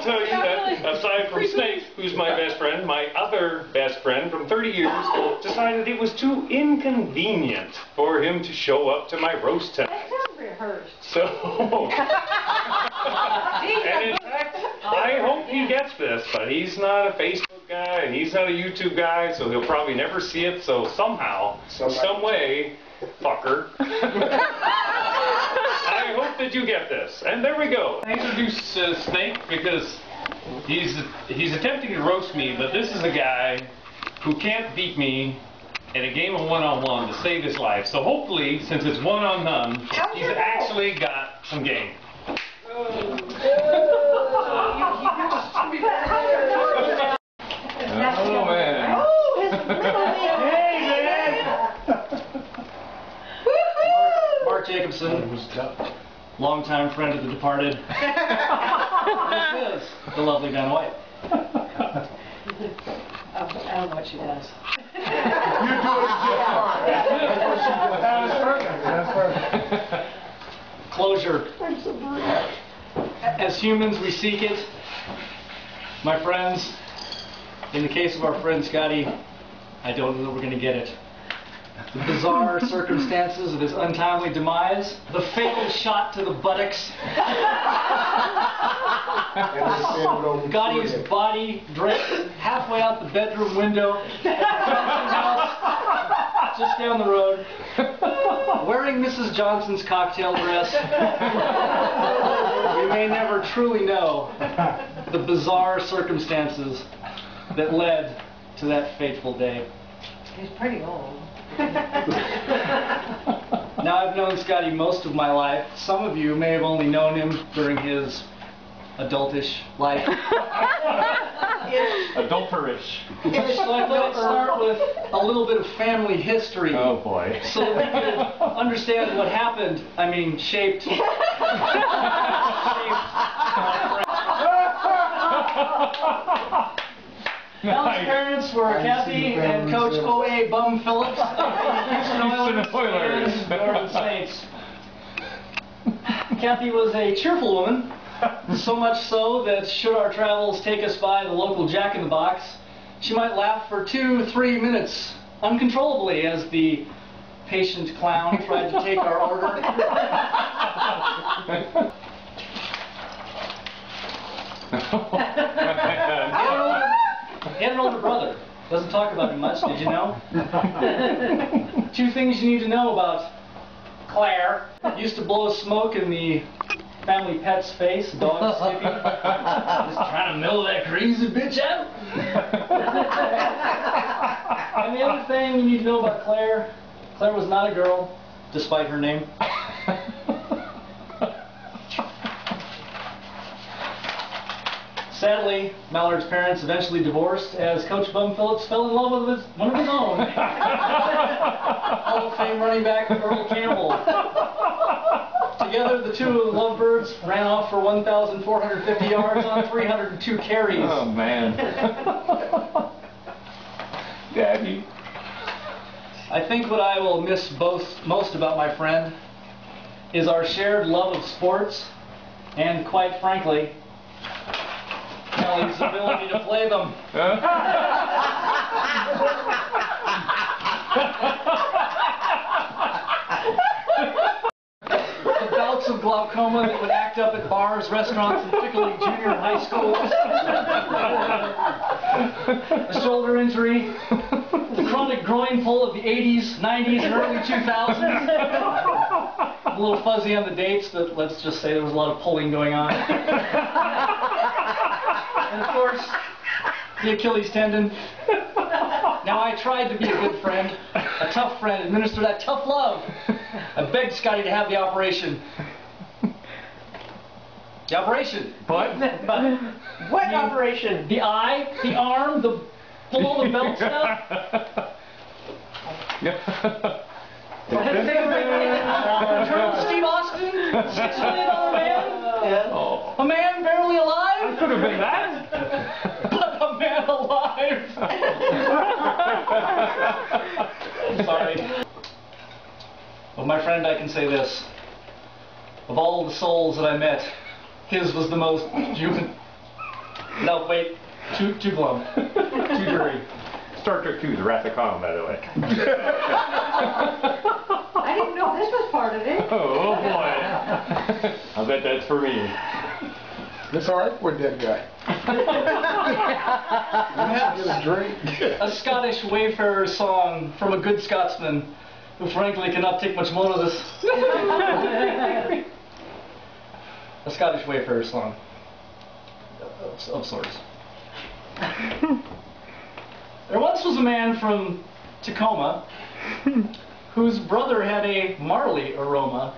tell you that aside from Snake, who's my best friend, my other best friend from 30 years decided it was too inconvenient for him to show up to my roast tonight. That sounds rehearsed. So, and in fact, I hope he gets this, but he's not a Facebook guy and he's not a YouTube guy, so he'll probably never see it. So somehow, some way, fucker, I hope that you get this. And there we go. I introduce Snake because he's attempting to roast me, but this is a guy who can't beat me in a game of one-on-one to save his life. So hopefully, since it's one-on-none, he's actually got some game. Oh man. Oh, his little man. Hey man. Mark Jacobson, longtime friend of the departed. This is the lovely Ben White. I don't know what she does. You're doing it just fine. That was perfect. That's perfect. Closure. As humans, we seek it. My friends, in the case of our friend Scotty, I don't know that we're going to get it. The bizarre circumstances of his untimely demise, the fatal shot to the buttocks, Scotty's body draped halfway out the bedroom window at the house just down the road, wearing Mrs. Johnson's cocktail dress. We may never truly know the bizarre circumstances that led to that fateful day. He's pretty old. Now, I've known Scotty most of my life. Some of you may have only known him during his adultish life. Adulterish. So I thought I'd start with a little bit of family history. Oh boy. So that we could understand what happened. I mean, shaped. Alan's parents were Kathy and Coach O.A. Bum Phillips of the Houston Oilers and Northern Saints. Kathy was a cheerful woman, so much so that should our travels take us by the local Jack-in-the-Box, she might laugh for 2-3 minutes uncontrollably as the patient clown tried to take our order. He had an older brother. Doesn't talk about him much, did you know? 2 things you need to know about Claire. Used to blow smoke in the family pet's face, dog Skippy. Just trying to mill that crazy bitch out. And the other thing you need to know about Claire, Claire was not a girl, despite her name. Sadly, Mallard's parents eventually divorced as Coach Bum Phillips fell in love with one of his own. Hall of Fame running back Earl Campbell. Together, the two lovebirds ran off for 1,450 yards on 302 carries. Oh man. Daddy. I think what I will miss most about my friend is our shared love of sports and, quite frankly, Kelly's ability to play them. The bouts of glaucoma that would act up at bars, restaurants, and particularly junior and high schools. A shoulder injury. The chronic groin pull of the 80s, 90s, and early 2000s. A little fuzzy on the dates, but let's just say there was a lot of pulling going on. And of course, the Achilles tendon. Now, I tried to be a good friend, a tough friend, administer that tough love. I begged Scotty to have the operation. The operation. What? What operation? The eye, the arm, the below the belt stuff. Colonel Steve Austin, $6 million man. Yeah. Oh. A man barely alive. I could have been that. But a man alive. I'm sorry. Of my friend, I can say this. Of all the souls that I met, his was the most human. No, wait. Too glum. Too dirty. Star Trek 2, The Wrath of Khan, by the way. I didn't know this was part of it. Oh boy. I'll bet that's for me. It's alright for a dead guy. Get a drink. A Scottish wayfarer song from a good Scotsman who frankly cannot take much more of this. A Scottish wayfarer song of sorts. There once was a man from Tacoma whose brother had a Marley aroma.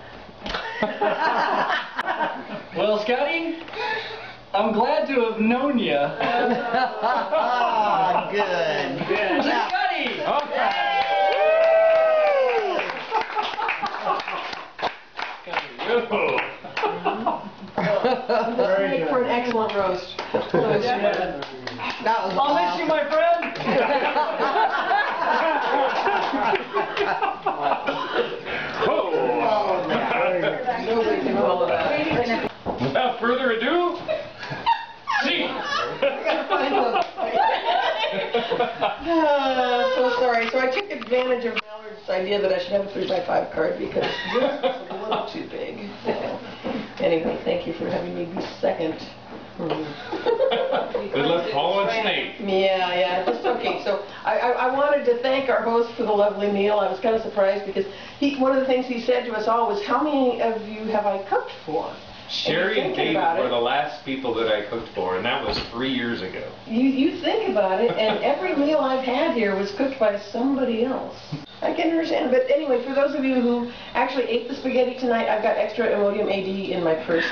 Well, Scotty, I'm glad to have known you. Ah, good. Scotty! Very good. For an excellent roast. That was I'll miss you, my friend. Nobody can follow that. Without further ado, see. So sorry. So I took advantage of Mallard's idea that I should have a 3x5 card because this was a little too big. So, anyway, thank you for having me be second. Good luck following Snake. Yeah, just okay. So I wanted to thank our host for the lovely meal. I was kind of surprised because one of the things he said to us all was, "How many of you have I cooked for?" Sherry and Kate were the last people that I cooked for, and that was 3 years ago. You think about it, and every meal I've had here was cooked by somebody else. I can understand. But anyway, for those of you who actually ate the spaghetti tonight, I've got extra Imodium AD in my purse.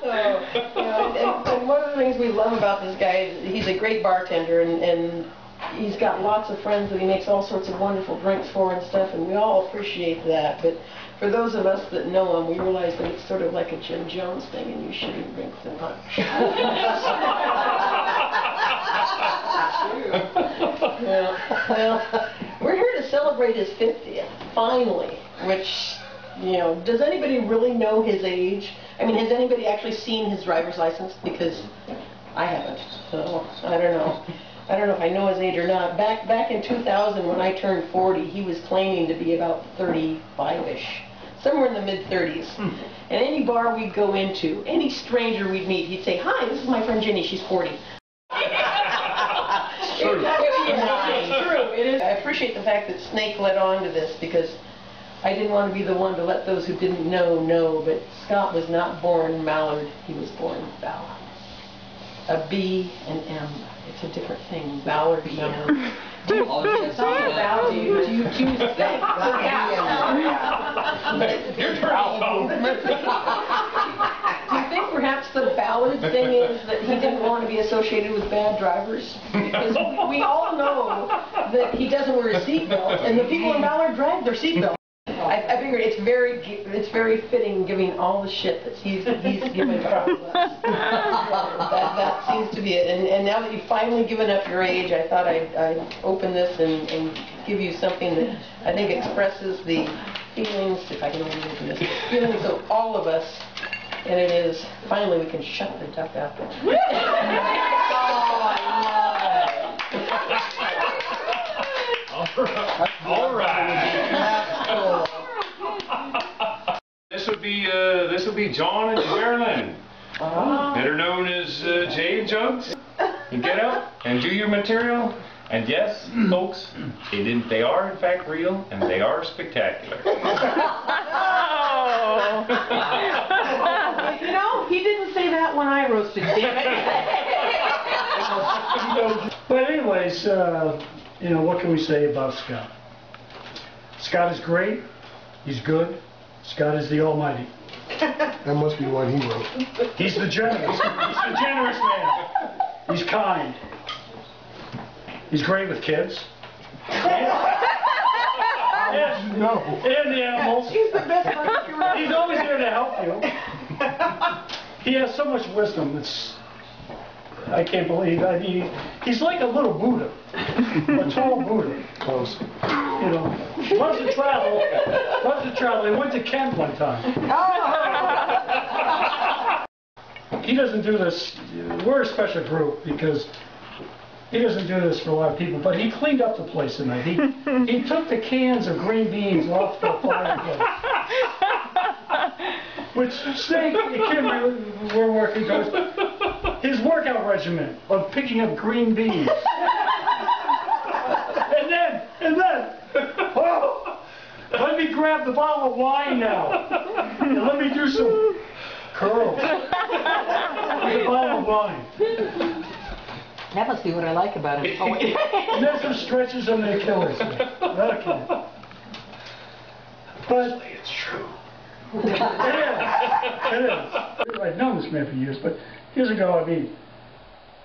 So, and one of the things we love about this guy is he's a great bartender, and he's got lots of friends that he makes all sorts of wonderful drinks for and stuff, and we all appreciate that. But for those of us that know him, we realize that it's sort of like a Jim Jones thing, and you shouldn't drink so much. Well, we're here to celebrate his 50th, finally, which, does anybody really know his age? I mean, has anybody actually seen his driver's license? Because I haven't, so I don't know. I don't know if I know his age or not. Back in 2000, when I turned 40, he was claiming to be about 35-ish, somewhere in the mid-30s. And any bar we'd go into, any stranger we'd meet, he'd say, "Hi, this is my friend Ginny, she's 40. It's true. It's true. It is. I appreciate the fact that Snake led on to this because I didn't want to be the one to let those who didn't know, but Scott was not born Mallard, he was born Ballard. A B and M. It's a different thing. Ballard, Mallard. Do you think? Your turn, Tom. Do you think perhaps the Ballard thing is that he didn't want to be associated with bad drivers? Because we all know that he doesn't wear a seatbelt, and the people in Ballard drag their seatbelt. I figured it's very fitting, given all the shit that he's given to all of us. That seems to be it. And now that you've finally given up your age, I thought I'd open this and give you something that I think expresses the feelings, if I can only open this, feelings of all of us. And it is, finally we can shut the duck up. Oh, I love it. All right. This would be John and Sherilyn, better known as Jay and Jugs. You get out and do your material. And yes, folks, they are in fact real, and they are spectacular. He didn't say that when I roasted him. But anyways, what can we say about Scott? Scott is great. He's good. Scott is the Almighty. That must be one he wrote. He's the generous. He's the generous man. He's kind. He's great with kids. And No. the animals. He's the best one. He's always there to help you. He has so much wisdom. I can't believe that. He's like a little Buddha. A tall Buddha. Close. Loves to travel. He went to Kent one time. he doesn't do this, we're a special group because he doesn't do this for a lot of people, but he cleaned up the place tonight. He took the cans of green beans off the fireplace. Which Snake and Kim were working towards his workout regimen of picking up green beans. And then, oh, let me grab the bottle of wine now. And let me do some curls with a bottle of wine. That must be what I like about him. Oh, wait. And then some stretches on the Achilles. Okay. But It's true. it is. I've known this man for years, but years ago, I mean,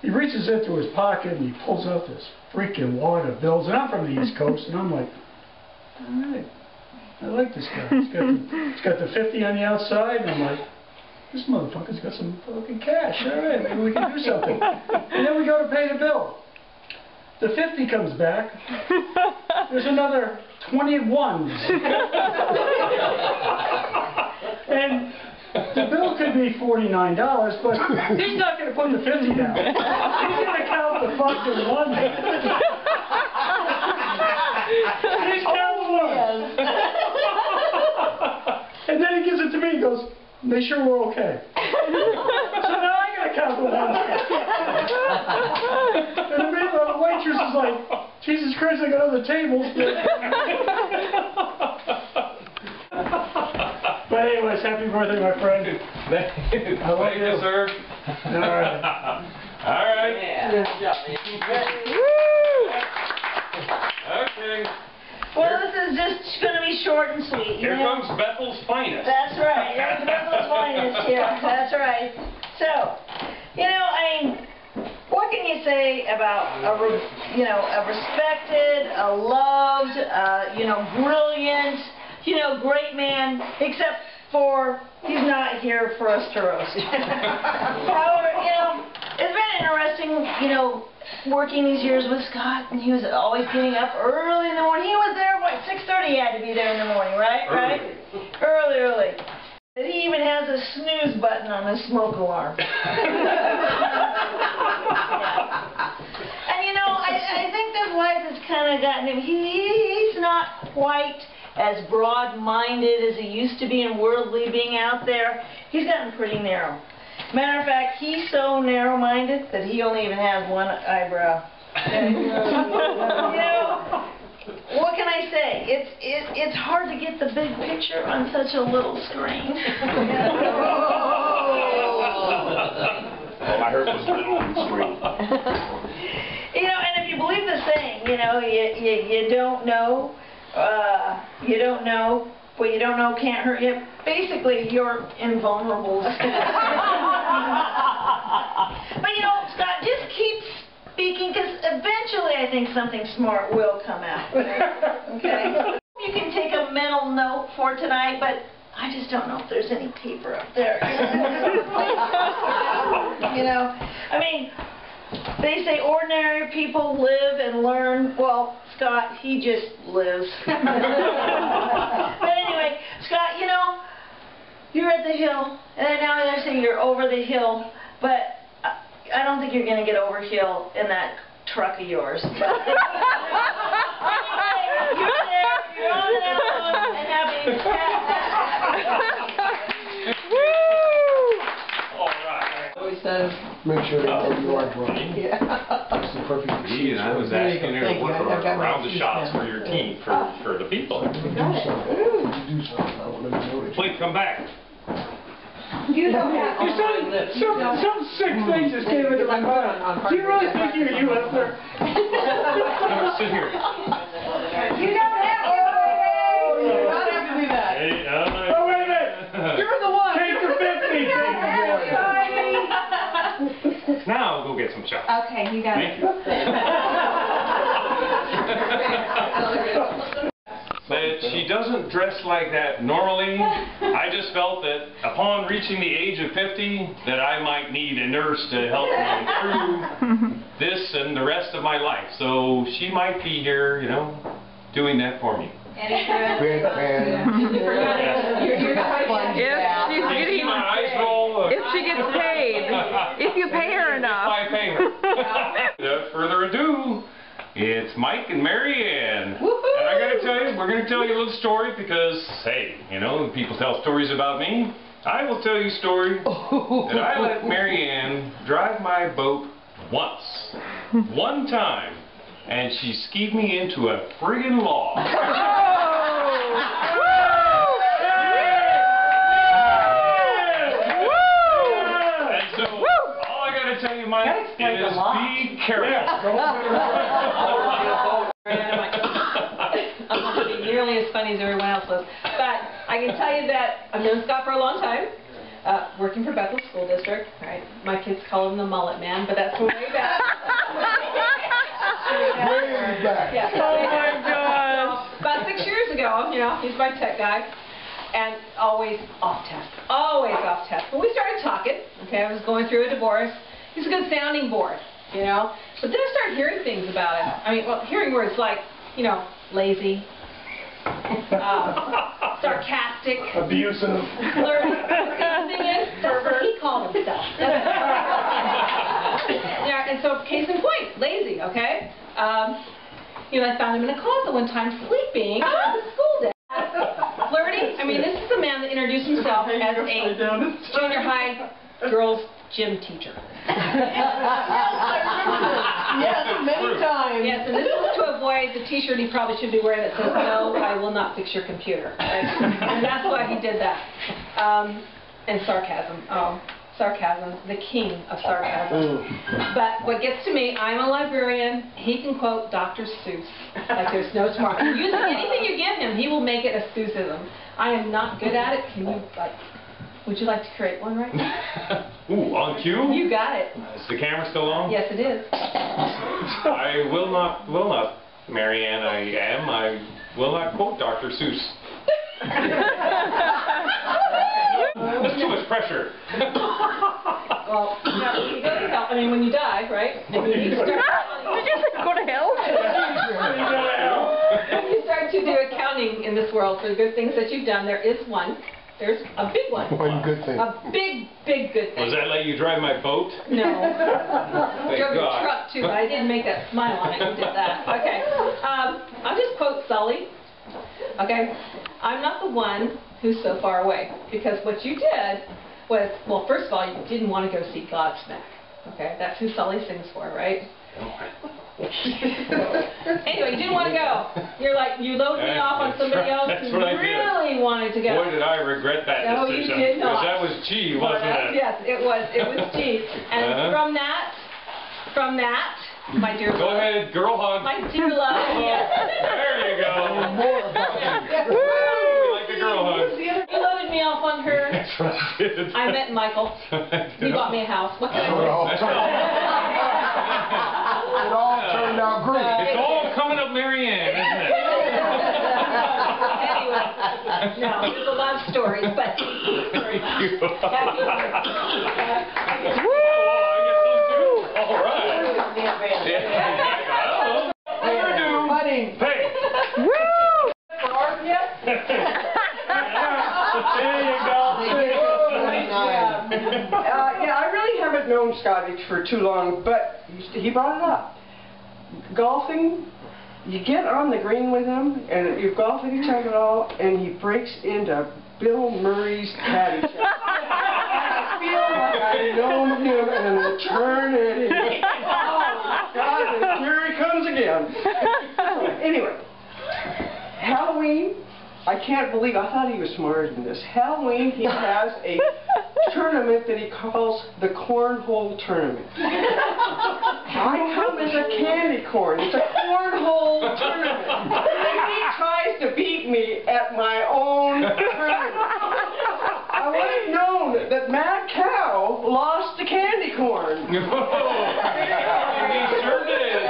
he reaches into his pocket and he pulls out this freaking wad of bills. And I'm from the East Coast, and I'm like, all right, I like this guy. He's got the 50 on the outside, and I'm like, this motherfucker's got some fucking cash. All right, maybe we can do something. And then we go to pay the bill. The 50 comes back. There's another 20 ones. And the bill could be $49, but he's not going to put the 50 down. He's going to count the fucking ones. He's counting ones. And then he gives it to me and goes, make sure we're okay. So now I got to count the ones. And the waitress is like, Jesus Christ, I got other tables. But anyways, happy birthday, my friend. Thank you, sir. All right. All right. Okay. Well, this is just going to be short and sweet. Here comes Bethel's finest. That's right. Here's Bethel's finest here. That's right. So, you know, I mean, what can you say about a respected, a loved, brilliant, great man, except for he's not here for us to roast. However, it's been interesting, working these years with Scott, and he was always getting up early in the morning. He was there, 6:30 he had to be there in the morning, right? Early. And he even has a snooze button on his smoke alarm. And I think this life has kind of gotten him. He's not quite as broad-minded as he used to be and worldly being out there. He's gotten pretty narrow. Matter of fact, he's so narrow-minded that he only even has one eyebrow. What can I say? It's hard to get the big picture on such a little screen. All I heard was little screen. And if you believe the saying, you don't know. You don't know. What you don't know can't hurt you. Basically, you're invulnerable. But Scott, just keep speaking, because eventually I think something smart will come out. Okay? You can take a mental note for tonight, but I just don't know if there's any paper up there. They say ordinary people live and learn. Well, Scott, he just lives. But anyway, Scott, you're at the hill, and now they're saying you're over the hill, but I don't think you're going to get over hill in that truck of yours. But anyway, you're there, you're on that one, and having Always says. Make sure that you are drunk. Yeah. That's the perfect Gee, and I was asking her to Thank you. work I've got my around the excuse shots now. for your team, for the people. Do something. Let me know that. Please come back. You don't have to. Some sick thing just came into my mind. Do you really think you left there? No, sit here. You don't have to. You don't have to do that. Hey, Oh, wait a minute. You're the one. Take the 50. Now go get some shots. Okay, you got Thank it. you. But she doesn't dress like that normally. I just felt that upon reaching the age of 50 that I might need a nurse to help me through this and the rest of my life. So she might be here, doing that for me. Big fan. You're If she's You see getting, my eyes roll? if she gets paid. tell you a little story because, hey, you know, people tell stories about me. I will tell you a story that I let Mary Ann drive my boat once. One time. And she skied me into a friggin' log. And so, all I gotta tell you, Mike, is be careful. I'm not going to be nearly as funny as everyone else was. But I can tell you that I've known Scott for a long time, working for Bethel School District. Right? My kids call him the Mullet Man, but that's way back. Way back. Yeah. Oh my God. About 6 years ago, you know, he's my tech guy, and always off task. Always off task. But we started talking. Okay, I was going through a divorce. He's a good sounding board, you know. But then I started hearing things about him. I mean, well, hearing words like, you know, lazy, sarcastic, Abusive. flirty. The thing is, that's what he called himself. Yeah, and so case in point, lazy, okay? You know, I found him in a closet one time sleeping on the school day. Flirty. I mean, this is a man that introduced himself as a junior high girls gym teacher. Yes, many times. Yes, and this was to avoid the t-shirt he probably should be wearing that says, "No, I will not fix your computer." Right? And that's why he did that. And sarcasm. Oh, sarcasm, the king of sarcasm. But what gets to me, I'm a librarian. He can quote Dr. Seuss like there's no tomorrow. Using anything you give him, he will make it a Seussism. I am not good at it. Can you, like, would you like to create one right now? Ooh, on cue? You got it. Is the camera still on? Yes, it is. I will not, Mary Ann, I will not quote Dr. Seuss. That's too much pressure. Well, yeah, it doesn't help. I mean, when you die, right? And you start, Did you say go to hell? when you start to do accounting in this world for the good things that you've done, there is one. There's a big one. One good thing. A big, big good thing. Was that let you drive my boat? No. Thank Drove your God. truck too, but I didn't make that smile on it. You did that. Okay. I'll just quote Sully. Okay. I'm not the one who's so far away, because what you did was, well, first of all, you didn't want to go see Godsmack. Okay. That's who Sully sings for, right? Anyway, you didn't want to go. You're like, you loaded me off on somebody else who really wanted to go. Boy, did I regret that No, decision. you did not. Because that was G, wasn't it? Yes, it was. It was G. And from that, my dear Go love. ahead, girl hug. My dear love. Yes. There you go. More about Yes. Woo! We like a girl hug. You loaded me off on her. That's what I did. I met Michael. He bought me a house. What can I do? It all turned out great. It's all coming up Mary Ann, isn't it? Anyway, no, there's a lot of stories, but Thank you. happy birthday. Oh, I get some too? All right. Yeah. Hello. Buddy. Hey. Woo! There you go. Yeah, I really haven't known Scotty for too long, but he brought it up. Golfing, you get on the green with him, and you golf any time at all, and he breaks into Bill Murray's caddy shot. I feel like I've known him an eternity. Oh, God, and here he comes again. Anyway, Halloween, I can't believe, I thought he was smarter than this. Halloween, he has a tournament that he calls the Cornhole Tournament. I come as a candy corn. It's a cornhole tournament. And he tries to beat me at my own tournament. I would have known that Mad Cow lost to candy corn. He sure did.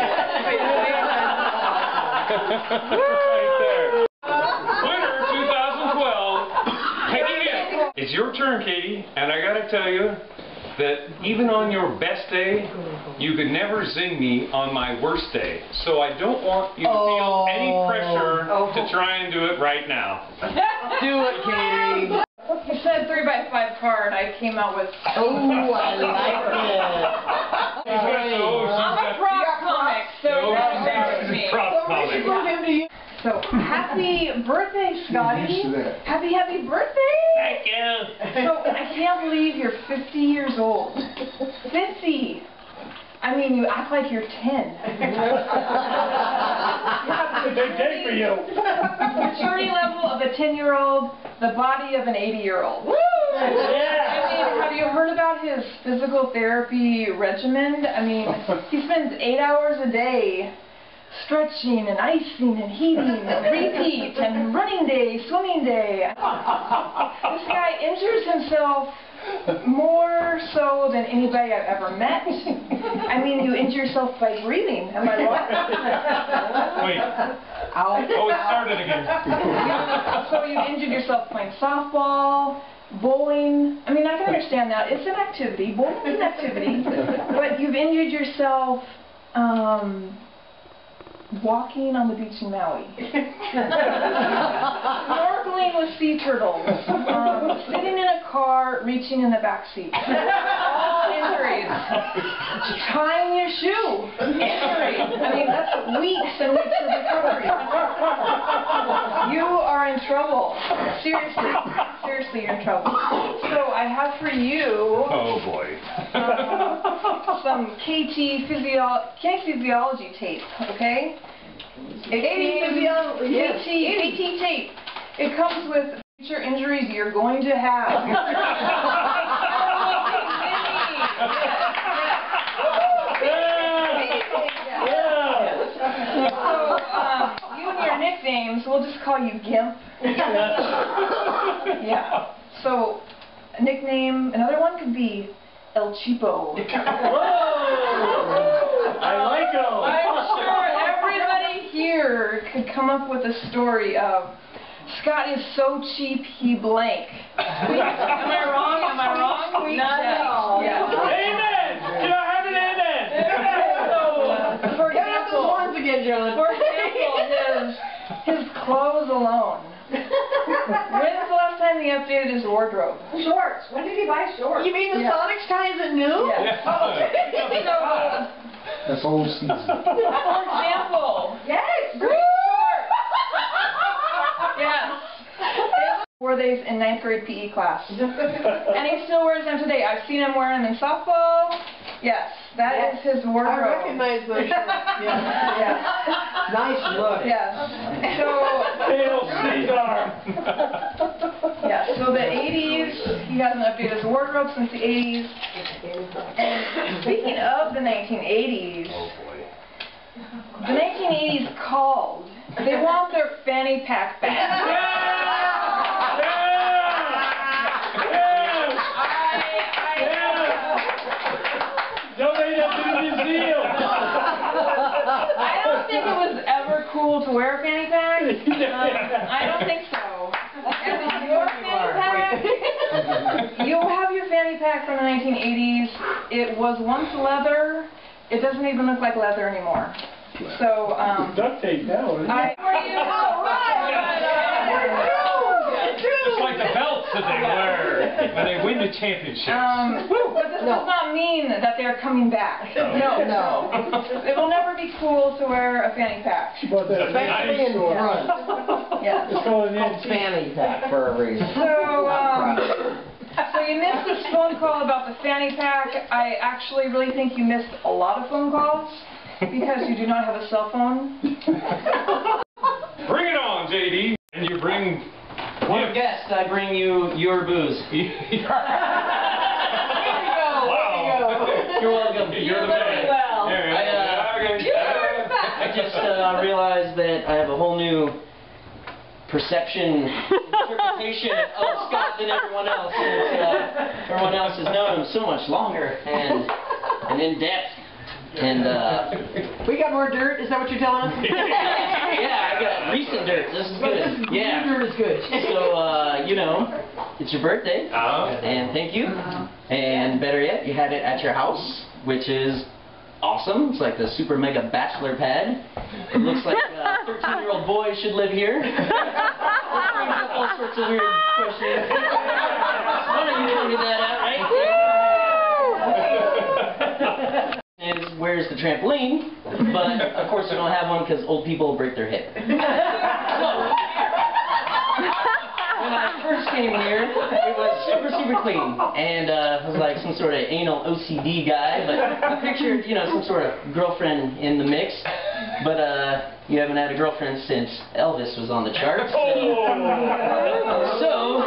Right there. Winner 2012. Katie, it's your turn, Katie, and I gotta tell you that even on your best day, you could never zing me on my worst day. So I don't want you to feel any pressure to try and do it right now. Do it, Katie. You said 3x5 card. I came out with. Oh, I like it. I'm a prop comic, so No, that embarrassed she's me. a prop comic. Him to you. So, happy birthday, Scotty. Used to that. Happy, happy birthday. Thank you. So, I can't believe you're 50 years old. 50. I mean, you act like you're 10. It's a big day for you. Maturity level of a 10-year-old, the body of an 80-year-old. Woo! Yeah. I mean, have you heard about his physical therapy regimen? I mean, he spends 8 hours a day stretching and icing and heating and repeat and running day, swimming day. This guy injures himself more so than anybody I've ever met. I mean, you injure yourself by breathing. Am I wrong? Wait. Ow. Oh, it started again. So you injured yourself playing softball, bowling. I mean, I can understand that. It's an activity. Bowling is an activity. But you've injured yourself walking on the beach in Maui. Snorkeling with sea turtles. Sitting in a car, reaching in the back seat. All injuries. Tying your shoe. Injury. I mean, that's weeks and weeks of recovery. You are in trouble. Seriously. Seriously, you're in trouble. So I have for you Oh boy. some KT physiology tape, okay? KT tape. It comes with future injuries you're going to have. So, you and your nicknames, we'll just call you Gimp. Yeah. So, a nickname, another one could be El Cheapo. I like him. I'm sure everybody here could come up with a story of Scott is so cheap he blank. Am I wrong? Am I wrong? Not at all. Yeah. Amen. Can I have an amen? So, for example, Once again, John. for example, his clothes alone. When's the last time he updated his wardrobe? Shorts. When did he buy shorts? You mean the Yeah. Sonics ties are new? Yeah. That's old season. For example, Yes. green shorts. Yes. Wore these in 9th grade PE class. And he still wears them today. I've seen him wear them in softball. Yes, that is his wardrobe. I recognize those shirts. Yeah. Yes. Nice look. Yes. So, Hail Caesar. yeah, so the 80s, he hasn't updated his wardrobe since the 80s. And speaking of the 1980s, the 1980s called. They want their fanny pack back. Donate it to the museum. I don't think it was ever cool to wear a fanny pack. I don't think so. And with your fanny pack, you'll have your fanny pack from the 1980s. It was once leather. It doesn't even look like leather anymore. So, Duct tape now, isn't it? Just like the belts that they wear when they win the championships. But this does not mean that they're coming back. No. It will never be cool to wear a fanny pack. She bought that Especially in front. Yeah. It's called an Called antique. fanny pack for a reason. So you missed this phone call about the fanny pack. I actually really think you missed a lot of phone calls because you do not have a cell phone. Bring it on, JD. And you bring... One guest, I bring you your booze. Wow. You're welcome. You're the man. well. I just realized that I have a whole new perception, interpretation of Scott than everyone else. Everyone else has known him so much longer and in depth. And We got more dirt, is that what you're telling us? yeah, I got recent dirt. This is good. Yeah. New dirt is good. So you know, it's your birthday, and thank you. And better yet, you had it at your house, which is awesome. It's like the super mega bachelor pad. It looks like 13-year-old boys should live here. It brings up all sorts of weird questions. One of you pointed that out, right? Is where's the trampoline? But of course you don't have one because old people break their hip. cleaning mirror. It was super, super clean. And I was like some sort of anal OCD guy, but I pictured, you know, some sort of girlfriend in the mix. But you haven't had a girlfriend since Elvis was on the charts. So,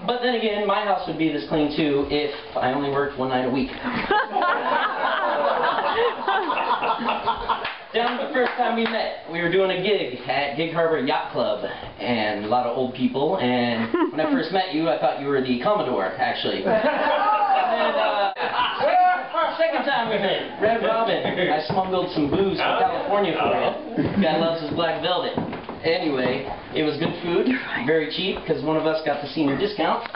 but then again, my house would be this clean too if I only worked one night a week. Down to the first time we met, we were doing a gig at Gig Harbor Yacht Club, and a lot of old people, and when I first met you, I thought you were the Commodore, actually. And second time we met, Red Robin, I smuggled some booze from California for you. Guy loves his black velvet. Anyway, it was good food, very cheap, because one of us got the senior discount.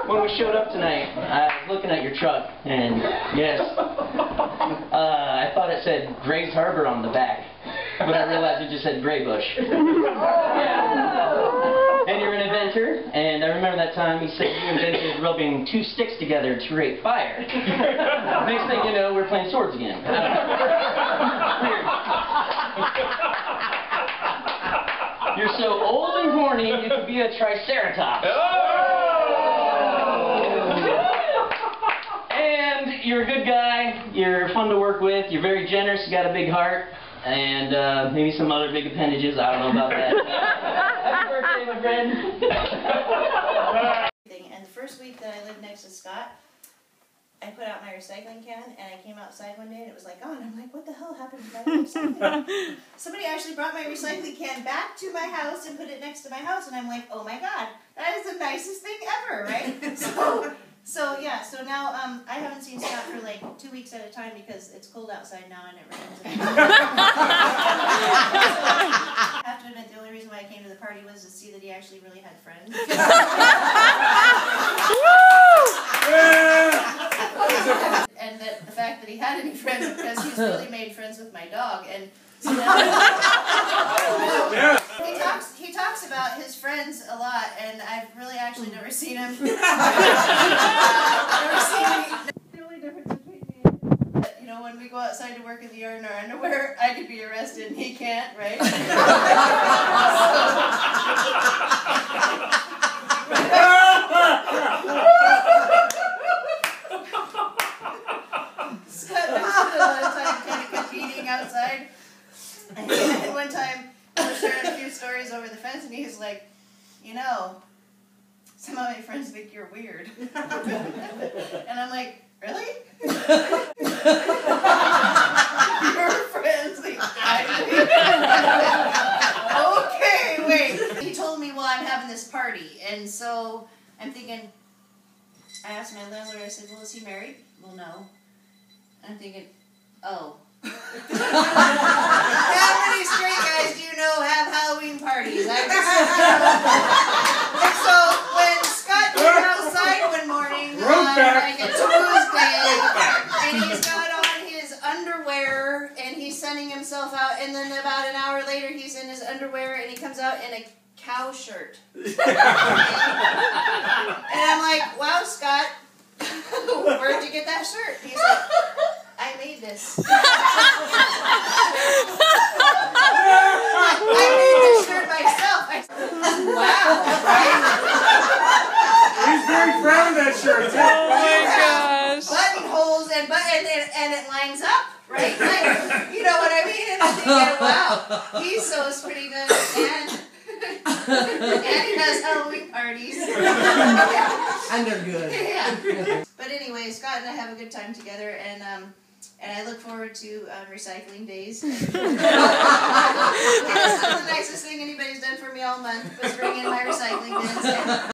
When we showed up tonight, I was looking at your truck, and yes, I thought it said Grays Harbor on the back, but I realized it just said Graybush. Yeah. And you're an inventor, and I remember that time you said you invented rubbing two sticks together to create fire. Next thing you know, we're playing swords again. I don't know. Weird. You're so old and horny, you could be a triceratops. And you're a good guy, you're fun to work with, you're very generous, you got a big heart, and maybe some other big appendages, I don't know about that. Happy birthday, my friend. And the first week that I lived next to Scott, I put out my recycling can, and I came outside one day and it was like gone. I'm like, what the hell happened to my recycling can? Somebody actually brought my recycling can back to my house and put it next to my house, and I'm like, oh my god, that is the nicest thing ever, right? So yeah, so now I haven't seen Scott for like 2 weeks at a time because it's cold outside now and it rains. I have to admit, the only reason why I came to the party was to see that he actually really had friends. And that the fact that he had any friends because he's really made friends with my dog. And so now he talks about his friends a lot, and I've really actually never seen him. The only difference between me and him is that, you know, when we go outside to work in the yard in our underwear, I could be arrested and he can't, right? Scott and I spent a lot of time kind of competing outside. And one time, I was sharing a few stories over the fence, and he was like, you know, some of my friends think you're weird. And I'm like, really? Your friends think I'm weird? Okay, wait. He told me, well, I'm having this party, and so I'm thinking, I asked my landlord, I said, well, is he married? Well, no. I'm thinking, oh. How many straight guys do you know have Halloween parties? And so when Scott came outside one morning on like a Tuesday, and he's got on his underwear, and he's sunning himself out, and then about an hour later he's in his underwear, and he comes out in a cow shirt. And I'm like, wow, Scott, where'd you get that shirt? He's like, I made this. I made this shirt myself. I said, wow, right? He's very proud of that shirt. Oh my gosh. Buttonholes and it lines up, right? Like, you know what I mean? And I'm thinking, wow, he sews pretty good, and he does Halloween parties. And they're good. Yeah. But anyway, Scott and I have a good time together, and I look forward to recycling days. And this is the nicest thing anybody's done for me all month was bring in my recycling bins.